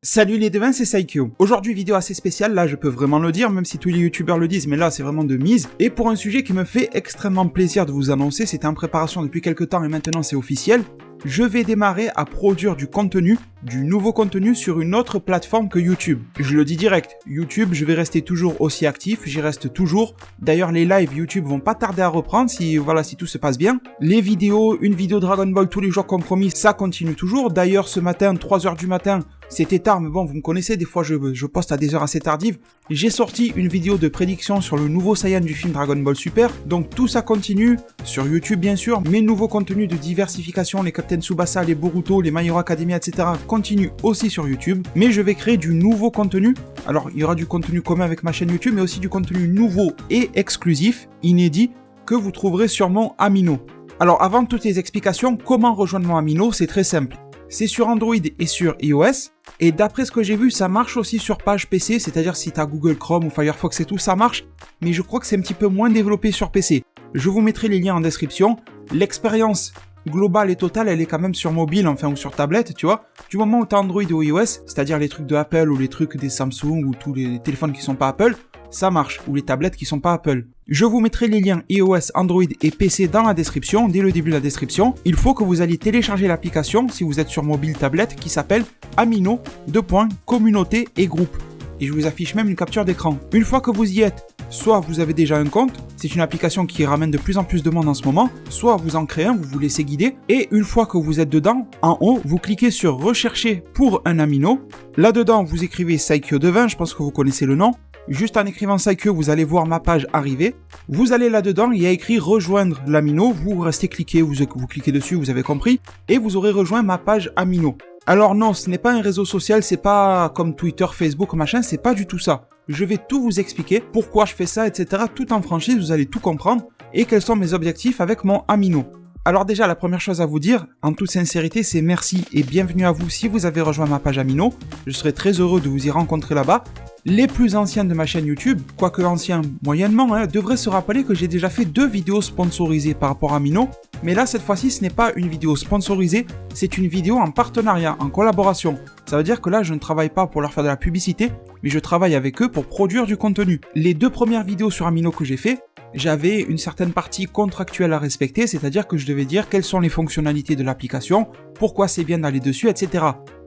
Salut les devins, c'est Saikyo. Aujourd'hui, vidéo assez spéciale, là je peux vraiment le dire, même si tous les youtubeurs le disent, mais là c'est vraiment de mise. Et pour un sujet qui me fait extrêmement plaisir de vous annoncer, c'était en préparation depuis quelques temps et maintenant c'est officiel. Je vais démarrer à produire du nouveau contenu sur une autre plateforme que YouTube. Je le dis direct, YouTube, je vais rester toujours aussi actif, j'y reste toujours. D'ailleurs, les lives YouTube vont pas tarder à reprendre si tout se passe bien. Les vidéos, une vidéo Dragon Ball tous les jours comme promis, ça continue toujours. D'ailleurs, ce matin, 3h du matin, c'était tard, mais bon, vous me connaissez, des fois je poste à des heures assez tardives. J'ai sorti une vidéo de prédiction sur le nouveau Saiyan du film Dragon Ball Super. Donc tout ça continue sur YouTube bien sûr. Mes nouveaux contenus de diversification, les Captain Tsubasa, les Boruto, les My Hero Academia, etc. continuent aussi sur YouTube. Mais je vais créer du nouveau contenu. Alors il y aura du contenu commun avec ma chaîne YouTube, mais aussi du contenu nouveau et exclusif, inédit, que vous trouverez sur mon Amino. Alors avant toutes les explications, comment rejoindre mon Amino? C'est très simple. C'est sur Android et sur iOS. Et d'après ce que j'ai vu, ça marche aussi sur page PC, c'est-à-dire si tu as Google Chrome ou Firefox et tout, ça marche. Mais je crois que c'est un petit peu moins développé sur PC. Je vous mettrai les liens en description. L'expérience globale et totale, elle est quand même sur mobile, enfin, ou sur tablette, tu vois. Du moment où tu as Android ou iOS, c'est-à-dire les trucs de Apple ou les trucs des Samsung ou tous les téléphones qui sont pas Apple, ça marche, ou les tablettes qui sont pas Apple. Je vous mettrai les liens iOS, Android et PC dans la description, dès le début de la description. Il faut que vous alliez télécharger l'application, si vous êtes sur mobile tablette, qui s'appelle Amino, communauté et groupe. Et je vous affiche même une capture d'écran. Une fois que vous y êtes, soit vous avez déjà un compte, c'est une application qui ramène de plus en plus de monde en ce moment, soit vous en créez un, vous vous laissez guider, et une fois que vous êtes dedans, en haut, vous cliquez sur rechercher pour un Amino. Là-dedans, vous écrivez Saikyo Devin, je pense que vous connaissez le nom. Juste en écrivant Saikyo, vous allez voir ma page arriver. Vous allez là-dedans, il y a écrit rejoindre l'Amino. Vous restez cliqué, vous cliquez dessus, vous avez compris. Et vous aurez rejoint ma page Amino. Alors non, ce n'est pas un réseau social, c'est pas comme Twitter, Facebook, machin, c'est pas du tout ça. Je vais tout vous expliquer, pourquoi je fais ça, etc. Tout en franchise, vous allez tout comprendre. Et quels sont mes objectifs avec mon Amino. Alors déjà, la première chose à vous dire, en toute sincérité, c'est merci et bienvenue à vous si vous avez rejoint ma page Amino. Je serai très heureux de vous y rencontrer là-bas. Les plus anciens de ma chaîne YouTube, quoique anciens moyennement, devraient se rappeler que j'ai déjà fait 2 vidéos sponsorisées par rapport à Amino. Mais là, cette fois-ci, ce n'est pas une vidéo sponsorisée, c'est une vidéo en partenariat, en collaboration. Ça veut dire que là, je ne travaille pas pour leur faire de la publicité, mais je travaille avec eux pour produire du contenu. Les 2 premières vidéos sur Amino que j'ai fait, j'avais une certaine partie contractuelle à respecter, c'est-à-dire que je devais dire quelles sont les fonctionnalités de l'application, pourquoi c'est bien d'aller dessus, etc.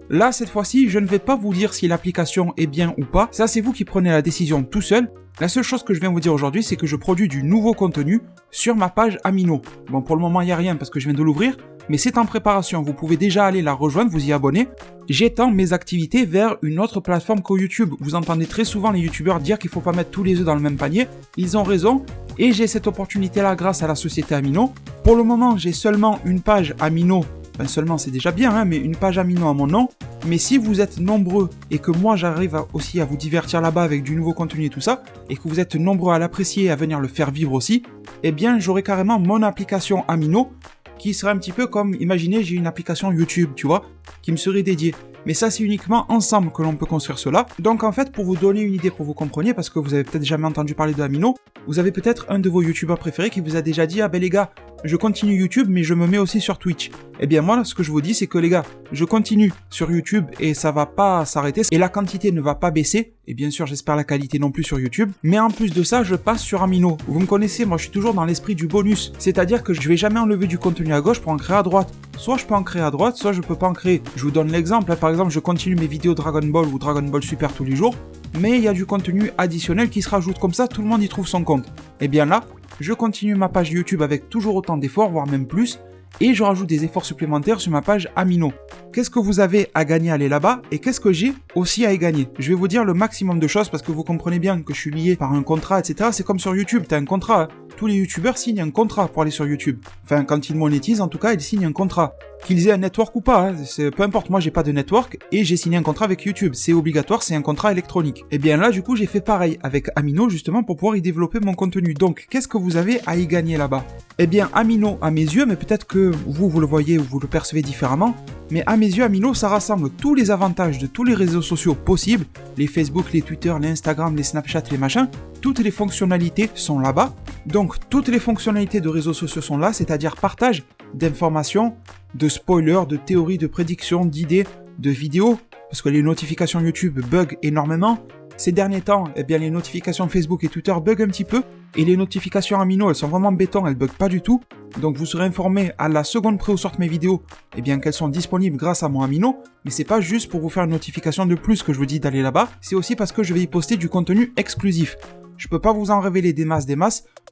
Là, cette fois-ci, je ne vais pas vous dire si l'application est bien ou pas, ça c'est vous qui prenez la décision tout seul. La seule chose que je viens vous dire aujourd'hui, c'est que je produis du nouveau contenu sur ma page Amino. Bon, pour le moment, il n'y a rien parce que je viens de l'ouvrir, mais c'est en préparation, vous pouvez déjà aller la rejoindre, vous y abonner. J'étends mes activités vers une autre plateforme que YouTube. Vous entendez très souvent les youtubeurs dire qu'il ne faut pas mettre tous les œufs dans le même panier. Ils ont raison, et j'ai cette opportunité-là grâce à la société Amino. Pour le moment, j'ai seulement une page Amino. Enfin, seulement c'est déjà bien, mais une page Amino à mon nom. Mais si vous êtes nombreux et que moi j'arrive aussi à vous divertir là-bas avec du nouveau contenu et tout ça, et que vous êtes nombreux à l'apprécier et à venir le faire vivre aussi, eh bien j'aurai carrément mon application Amino qui serait un petit peu comme, imaginez j'ai une application YouTube, tu vois, qui me serait dédiée. Mais ça c'est uniquement ensemble que l'on peut construire cela. Donc en fait, pour vous donner une idée, pour que vous compreniez, parce que vous avez peut-être jamais entendu parler de Amino, vous avez peut-être un de vos youtubeurs préférés qui vous a déjà dit « Ah ben les gars, je continue YouTube mais je me mets aussi sur Twitch ». Eh bien moi, ce que je vous dis, c'est que les gars, je continue sur YouTube et ça va pas s'arrêter. Et la quantité ne va pas baisser. Et bien sûr, j'espère la qualité non plus sur YouTube. Mais en plus de ça, je passe sur Amino. Vous me connaissez, moi je suis toujours dans l'esprit du bonus. C'est-à-dire que je vais jamais enlever du contenu à gauche pour en créer à droite. Soit je peux en créer à droite, soit je peux pas en créer. Je vous donne l'exemple. Par exemple, je continue mes vidéos Dragon Ball ou Dragon Ball Super tous les jours. Mais il y a du contenu additionnel qui se rajoute comme ça, tout le monde y trouve son compte. Et bien là, je continue ma page YouTube avec toujours autant d'efforts, voire même plus. Et je rajoute des efforts supplémentaires sur ma page Amino. Qu'est-ce que vous avez à gagner à aller là-bas et qu'est-ce que j'ai aussi à y gagner? Je vais vous dire le maximum de choses parce que vous comprenez bien que je suis lié par un contrat, etc. C'est comme sur YouTube, t'as un contrat. Tous les youtubeurs signent un contrat pour aller sur YouTube. Enfin, quand ils monétisent, en tout cas, ils signent un contrat. Qu'ils aient un network ou pas, peu importe, moi j'ai pas de network et j'ai signé un contrat avec YouTube. C'est obligatoire, c'est un contrat électronique. Et bien là, du coup, j'ai fait pareil avec Amino justement pour pouvoir y développer mon contenu. Donc, qu'est-ce que vous avez à y gagner là-bas? Eh bien, Amino, à mes yeux, mais peut-être que vous le voyez ou vous le percevez différemment, mais à mes yeux, Amino, ça rassemble tous les avantages de tous les réseaux sociaux possibles, les Facebook, les Twitter, les Instagram, les Snapchat, les machins, toutes les fonctionnalités sont là-bas. Donc, toutes les fonctionnalités de réseaux sociaux sont là, c'est-à-dire partage d'informations, de spoilers, de théories, de prédictions, d'idées, de vidéos, parce que les notifications YouTube bug énormément. Ces derniers temps, eh bien, les notifications Facebook et Twitter bug un petit peu, et les notifications Amino, elles sont vraiment béton, elles bug pas du tout. Donc vous serez informé à la seconde près où sortent mes vidéos, eh bien qu'elles sont disponibles grâce à mon Amino, mais c'est pas juste pour vous faire une notification de plus que je vous dis d'aller là-bas, c'est aussi parce que je vais y poster du contenu exclusif. Je peux pas vous en révéler des masses,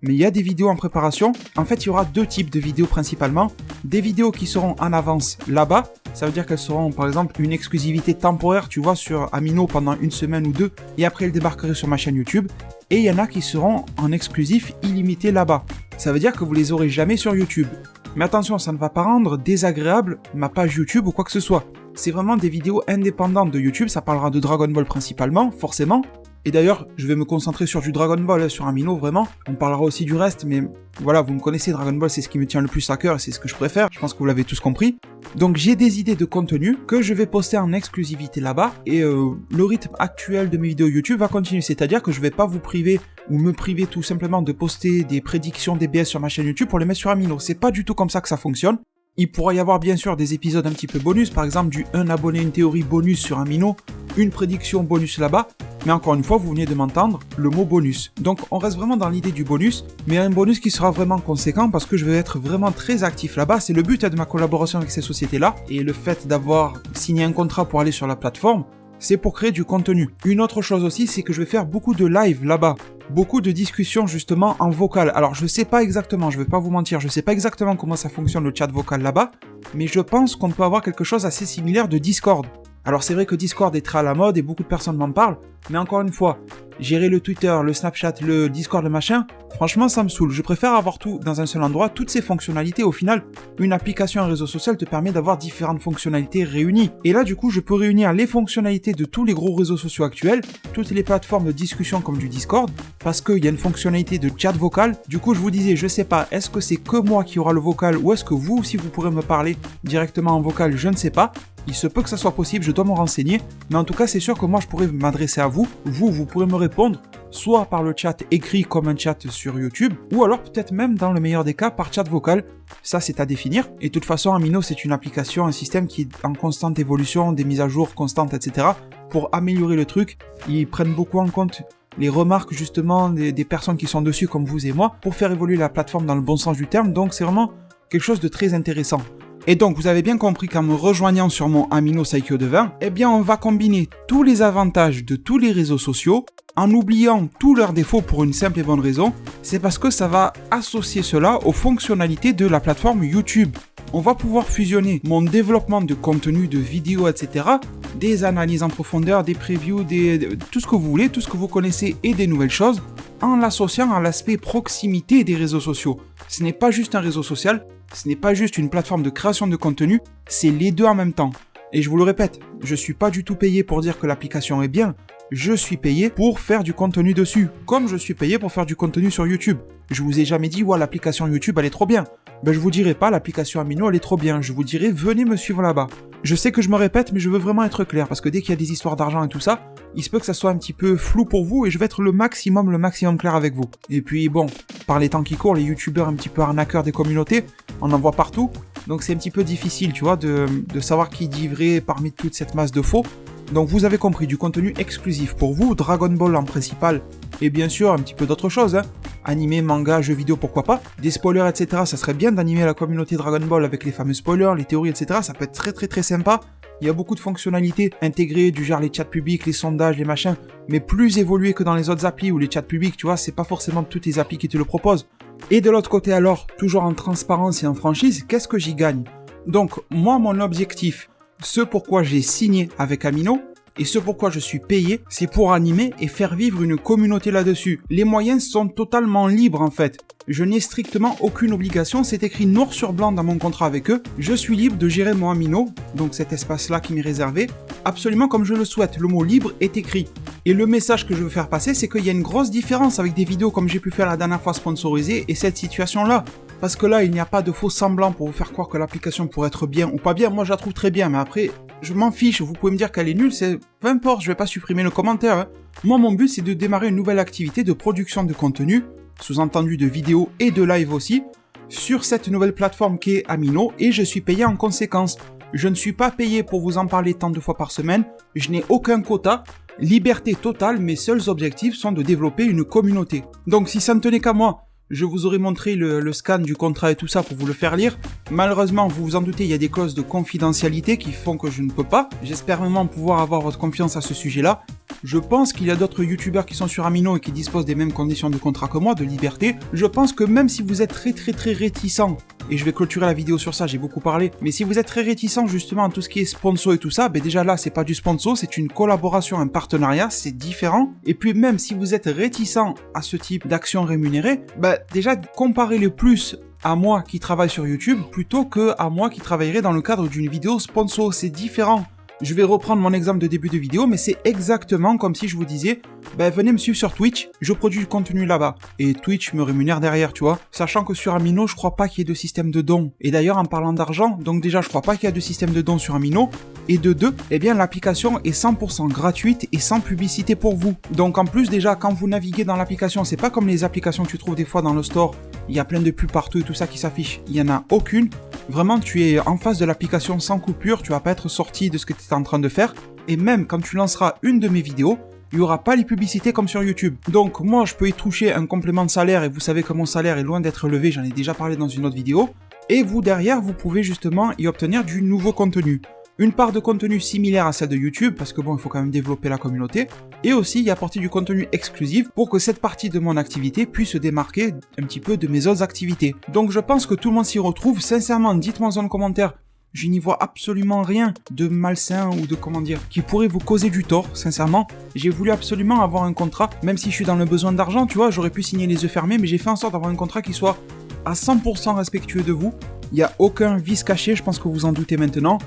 mais il y a des vidéos en préparation. En fait, il y aura deux types de vidéos principalement. Des vidéos qui seront en avance là-bas, ça veut dire qu'elles seront par exemple une exclusivité temporaire, tu vois, sur Amino pendant une semaine ou deux, et après elles débarqueraient sur ma chaîne YouTube. Et il y en a qui seront en exclusif illimité là-bas. Ça veut dire que vous les aurez jamais sur YouTube. Mais attention, ça ne va pas rendre désagréable ma page YouTube ou quoi que ce soit. C'est vraiment des vidéos indépendantes de YouTube, ça parlera de Dragon Ball principalement, forcément. Et d'ailleurs, je vais me concentrer sur du Dragon Ball, sur Amino, vraiment. On parlera aussi du reste, mais voilà, vous me connaissez, Dragon Ball, c'est ce qui me tient le plus à cœur et c'est ce que je préfère. Je pense que vous l'avez tous compris. Donc j'ai des idées de contenu que je vais poster en exclusivité là-bas. Et le rythme actuel de mes vidéos YouTube va continuer. C'est-à-dire que je vais pas vous priver ou me priver tout simplement de poster des prédictions DBS sur ma chaîne YouTube pour les mettre sur Amino. C'est pas du tout comme ça que ça fonctionne. Il pourra y avoir bien sûr des épisodes un petit peu bonus, par exemple du 1 abonné, une théorie bonus sur Amino, une prédiction bonus là-bas, mais encore une fois, vous venez de m'entendre, le mot bonus. Donc on reste vraiment dans l'idée du bonus, mais un bonus qui sera vraiment conséquent parce que je vais être vraiment très actif là-bas. C'est le but de ma collaboration avec ces sociétés-là, et le fait d'avoir signé un contrat pour aller sur la plateforme, c'est pour créer du contenu. Une autre chose aussi, c'est que je vais faire beaucoup de live là-bas. Beaucoup de discussions justement en vocal. Alors je sais pas exactement, je vais pas vous mentir, je sais pas exactement comment ça fonctionne le chat vocal là-bas, mais je pense qu'on peut avoir quelque chose assez similaire de Discord. Alors c'est vrai que Discord est très à la mode et beaucoup de personnes m'en parlent, mais encore une fois, gérer le Twitter, le Snapchat, le Discord, le machin, franchement ça me saoule. Je préfère avoir tout dans un seul endroit, toutes ces fonctionnalités. Au final, une application, un réseau social te permet d'avoir différentes fonctionnalités réunies. Et là du coup, je peux réunir les fonctionnalités de tous les gros réseaux sociaux actuels, toutes les plateformes de discussion comme du Discord, parce qu'il y a une fonctionnalité de chat vocal. Du coup, je vous disais, je sais pas, est-ce que c'est que moi qui aura le vocal ou est-ce que vous aussi vous pourrez me parler directement en vocal, je ne sais pas. Il se peut que ça soit possible, je dois me renseigner, mais en tout cas c'est sûr que moi je pourrais m'adresser à vous, vous pourrez me répondre, soit par le chat écrit comme un chat sur YouTube, ou alors peut-être même dans le meilleur des cas par chat vocal, ça c'est à définir, et de toute façon Amino c'est une application, un système qui est en constante évolution, des mises à jour constantes, etc. Pour améliorer le truc, ils prennent beaucoup en compte les remarques justement des personnes qui sont dessus comme vous et moi, pour faire évoluer la plateforme dans le bon sens du terme, donc c'est vraiment quelque chose de très intéressant. Et donc, vous avez bien compris qu'en me rejoignant sur mon Amino Saikyo de 20, eh bien, on va combiner tous les avantages de tous les réseaux sociaux en oubliant tous leurs défauts pour une simple et bonne raison, c'est parce que ça va associer cela aux fonctionnalités de la plateforme YouTube. On va pouvoir fusionner mon développement de contenu, de vidéos, etc., des analyses en profondeur, des previews, tout ce que vous voulez, tout ce que vous connaissez et des nouvelles choses, en l'associant à l'aspect proximité des réseaux sociaux. Ce n'est pas juste un réseau social, ce n'est pas juste une plateforme de création de contenu, c'est les deux en même temps. Et je vous le répète, je suis pas du tout payé pour dire que l'application est bien, je suis payé pour faire du contenu dessus, comme je suis payé pour faire du contenu sur YouTube. Je vous ai jamais dit, ouais, l'application YouTube elle est trop bien. Ben je vous dirai pas, l'application Amino elle est trop bien, je vous dirai, venez me suivre là-bas. Je sais que je me répète, mais je veux vraiment être clair, parce que dès qu'il y a des histoires d'argent et tout ça, il se peut que ça soit un petit peu flou pour vous, et je vais être le maximum clair avec vous. Et puis bon, par les temps qui courent, les youtubeurs un petit peu arnaqueurs des communautés, on en voit partout, donc c'est un petit peu difficile, tu vois, de savoir qui dit vrai parmi toute cette masse de faux. Donc vous avez compris, du contenu exclusif pour vous, Dragon Ball en principal, et bien sûr un petit peu d'autres choses, hein. Animé, manga, jeux vidéo, pourquoi pas. Des spoilers, etc. Ça serait bien d'animer la communauté Dragon Ball avec les fameux spoilers, les théories, etc. Ça peut être très sympa. Il y a beaucoup de fonctionnalités intégrées, du genre les chats publics, les sondages, les machins, mais plus évoluées que dans les autres applis où les chats publics, tu vois, c'est pas forcément toutes les applis qui te le proposent. Et de l'autre côté alors, toujours en transparence et en franchise, qu'est-ce que j'y gagne? Donc, moi, mon objectif, ce pourquoi j'ai signé avec Amino, et ce pourquoi je suis payé, c'est pour animer et faire vivre une communauté là-dessus. Les moyens sont totalement libres en fait. Je n'ai strictement aucune obligation, c'est écrit noir sur blanc dans mon contrat avec eux. Je suis libre de gérer mon Amino, donc cet espace-là qui m'est réservé, absolument comme je le souhaite. Le mot libre est écrit. Et le message que je veux faire passer, c'est qu'il y a une grosse différence avec des vidéos comme j'ai pu faire la dernière fois sponsorisées et cette situation-là. Parce que là, il n'y a pas de faux semblant pour vous faire croire que l'application pourrait être bien ou pas bien. Moi, je la trouve très bien, mais après, je m'en fiche. Vous pouvez me dire qu'elle est nulle, c'est peu importe, je vais pas supprimer le commentaire. Hein. Moi, mon but, c'est de démarrer une nouvelle activité de production de contenu, sous-entendu de vidéos et de live aussi, sur cette nouvelle plateforme qui est Amino, et je suis payé en conséquence. Je ne suis pas payé pour vous en parler tant de fois par semaine, je n'ai aucun quota, liberté totale, mes seuls objectifs sont de développer une communauté. Donc si ça ne tenait qu'à moi, je vous aurais montré le scan du contrat et tout ça pour vous le faire lire. Malheureusement, vous vous en doutez, il y a des clauses de confidentialité qui font que je ne peux pas. J'espère vraiment pouvoir avoir votre confiance à ce sujet-là. Je pense qu'il y a d'autres youtubeurs qui sont sur Amino et qui disposent des mêmes conditions de contrat que moi, de liberté. Je pense que même si vous êtes très réticent, et je vais clôturer la vidéo sur ça, j'ai beaucoup parlé, mais si vous êtes très réticent justement à tout ce qui est sponsor et tout ça, ben déjà là, c'est pas du sponsor, c'est une collaboration, un partenariat, c'est différent. Et puis même si vous êtes réticent à ce type d'action rémunérée, ben déjà comparez-le plus à moi qui travaille sur YouTube plutôt que à moi qui travaillerai dans le cadre d'une vidéo sponsor, c'est différent. Je vais reprendre mon exemple de début de vidéo, mais c'est exactement comme si je vous disais, ben venez me suivre sur Twitch, je produis du contenu là-bas. Et Twitch me rémunère derrière, tu vois. Sachant que sur Amino, je crois pas qu'il y ait de système de dons. Et d'ailleurs, en parlant d'argent, donc déjà, je crois pas qu'il y a de système de dons sur Amino. Et de deux, eh bien l'application est 100% gratuite et sans publicité pour vous. Donc en plus, déjà, quand vous naviguez dans l'application, c'est pas comme les applications que tu trouves des fois dans le store, il y a plein de pubs partout et tout ça qui s'affiche. Il y en a aucune. Vraiment, tu es en face de l'application sans coupure, tu vas pas être sorti de ce que tu es en train de faire. Et même quand tu lanceras une de mes vidéos, il n'y aura pas les publicités comme sur YouTube. Donc moi, je peux y toucher un complément de salaire et vous savez que mon salaire est loin d'être élevé, j'en ai déjà parlé dans une autre vidéo. Et vous, derrière, vous pouvez justement y obtenir du nouveau contenu. Une part de contenu similaire à celle de YouTube, parce que bon, il faut quand même développer la communauté, et aussi y apporter du contenu exclusif pour que cette partie de mon activité puisse se démarquer un petit peu de mes autres activités. Donc je pense que tout le monde s'y retrouve, sincèrement, dites-moi dans le commentaire, je n'y vois absolument rien de malsain ou de comment dire, qui pourrait vous causer du tort, sincèrement. J'ai voulu absolument avoir un contrat, même si je suis dans le besoin d'argent, tu vois, j'aurais pu signer les yeux fermés, mais j'ai fait en sorte d'avoir un contrat qui soit à 100% respectueux de vous. Il n'y a aucun vice caché, je pense que vous en doutez maintenant.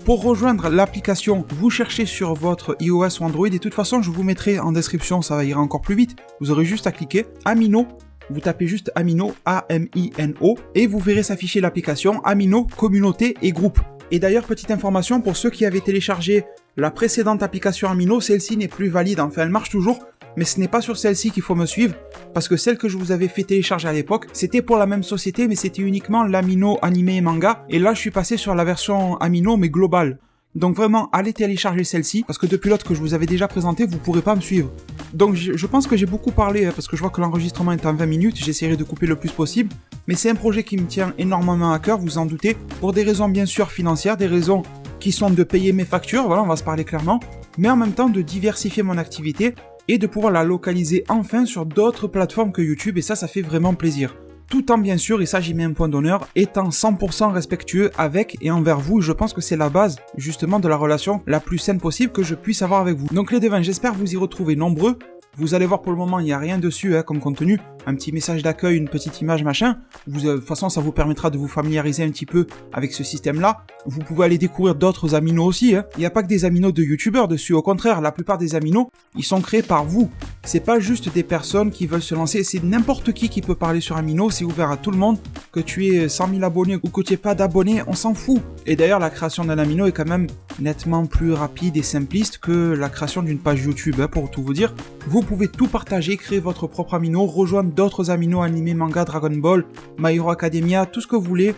Pour rejoindre l'application, vous cherchez sur votre iOS ou Android, et de toute façon, je vous mettrai en description, ça ira encore plus vite. Vous aurez juste à cliquer Amino, vous tapez juste Amino, A-M-I-N-O, et vous verrez s'afficher l'application Amino, Communauté et Groupe. Et d'ailleurs, petite information, pour ceux qui avaient téléchargé la précédente application Amino, celle-ci n'est plus valide, enfin elle marche toujours, mais ce n'est pas sur celle-ci qu'il faut me suivre, parce que celle que je vous avais fait télécharger à l'époque, c'était pour la même société, mais c'était uniquement l'Amino animé et manga, et là je suis passé sur la version Amino, mais globale. Donc vraiment, allez télécharger celle-ci, parce que depuis l'autre que je vous avais déjà présenté, vous pourrez pas me suivre. Donc je pense que j'ai beaucoup parlé, parce que je vois que l'enregistrement est en 20 minutes, j'essaierai de couper le plus possible, mais c'est un projet qui me tient énormément à cœur, vous en doutez, pour des raisons bien sûr financières, des raisons qui sont de payer mes factures, voilà, on va se parler clairement, mais en même temps de diversifier mon activité, et de pouvoir la localiser enfin sur d'autres plateformes que YouTube, et ça fait vraiment plaisir. Tout en bien sûr, et ça j'y mets un point d'honneur, étant 100% respectueux avec et envers vous, je pense que c'est la base justement de la relation la plus saine possible que je puisse avoir avec vous. Donc les devins, j'espère vous y retrouver nombreux. Vous allez voir pour le moment, il n'y a rien dessus comme contenu, un petit message d'accueil, une petite image, machin. De toute façon, ça vous permettra de vous familiariser un petit peu avec ce système-là. Vous pouvez aller découvrir d'autres aminos aussi. Il n'y a pas que des aminos de youtubeurs dessus, au contraire, la plupart des aminos, ils sont créés par vous. C'est pas juste des personnes qui veulent se lancer, c'est n'importe qui peut parler sur Amino, c'est ouvert à tout le monde. Que tu aies 100 000 abonnés ou que tu n'aies pas d'abonnés, on s'en fout. Et d'ailleurs, la création d'un Amino est quand même nettement plus rapide et simpliste que la création d'une page YouTube, pour tout vous dire. Vous pouvez tout partager, créer votre propre Amino, rejoindre d'autres Aminos animés, manga, Dragon Ball, My Hero Academia, tout ce que vous voulez.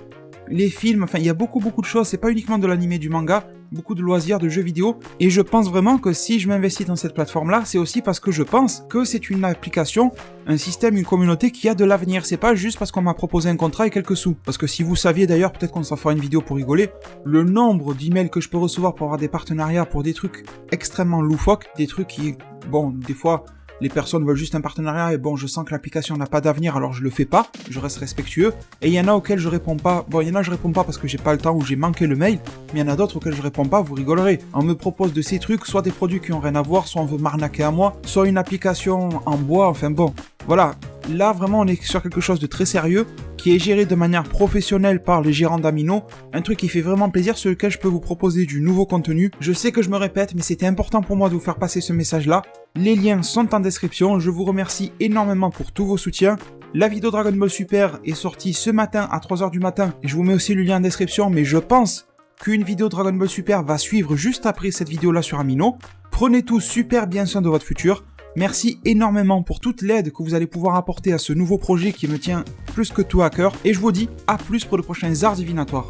Les films, enfin il y a beaucoup de choses, c'est pas uniquement de l'animé, du manga, beaucoup de loisirs, de jeux vidéo, et je pense vraiment que si je m'investis dans cette plateforme-là, c'est aussi parce que je pense que c'est une application, un système, une communauté qui a de l'avenir, c'est pas juste parce qu'on m'a proposé un contrat et quelques sous. Parce que si vous saviez d'ailleurs, peut-être qu'on s'en fera une vidéo pour rigoler, le nombre d'emails que je peux recevoir pour avoir des partenariats pour des trucs extrêmement loufoques, des trucs qui, bon, des fois... Les personnes veulent juste un partenariat et bon, je sens que l'application n'a pas d'avenir, alors je le fais pas, je reste respectueux. Et il y en a auxquels je réponds pas. Bon, il y en a je réponds pas parce que j'ai pas le temps ou j'ai manqué le mail, mais il y en a d'autres auxquels je réponds pas, vous rigolerez. On me propose de ces trucs, soit des produits qui ont rien à voir, soit on veut m'arnaquer à moi, soit une application en bois, enfin bon. Voilà, là vraiment on est sur quelque chose de très sérieux, qui est géré de manière professionnelle par les gérants d'Amino, un truc qui fait vraiment plaisir, sur lequel je peux vous proposer du nouveau contenu. Je sais que je me répète, mais c'était important pour moi de vous faire passer ce message-là. Les liens sont en description, je vous remercie énormément pour tous vos soutiens. La vidéo Dragon Ball Super est sortie ce matin à 3h du matin, et je vous mets aussi le lien en description, mais je pense qu'une vidéo Dragon Ball Super va suivre juste après cette vidéo-là sur Amino. Prenez tous super bien soin de votre futur. Merci énormément pour toute l'aide que vous allez pouvoir apporter à ce nouveau projet qui me tient plus que tout à cœur. Et je vous dis à plus pour de prochains arts divinatoires.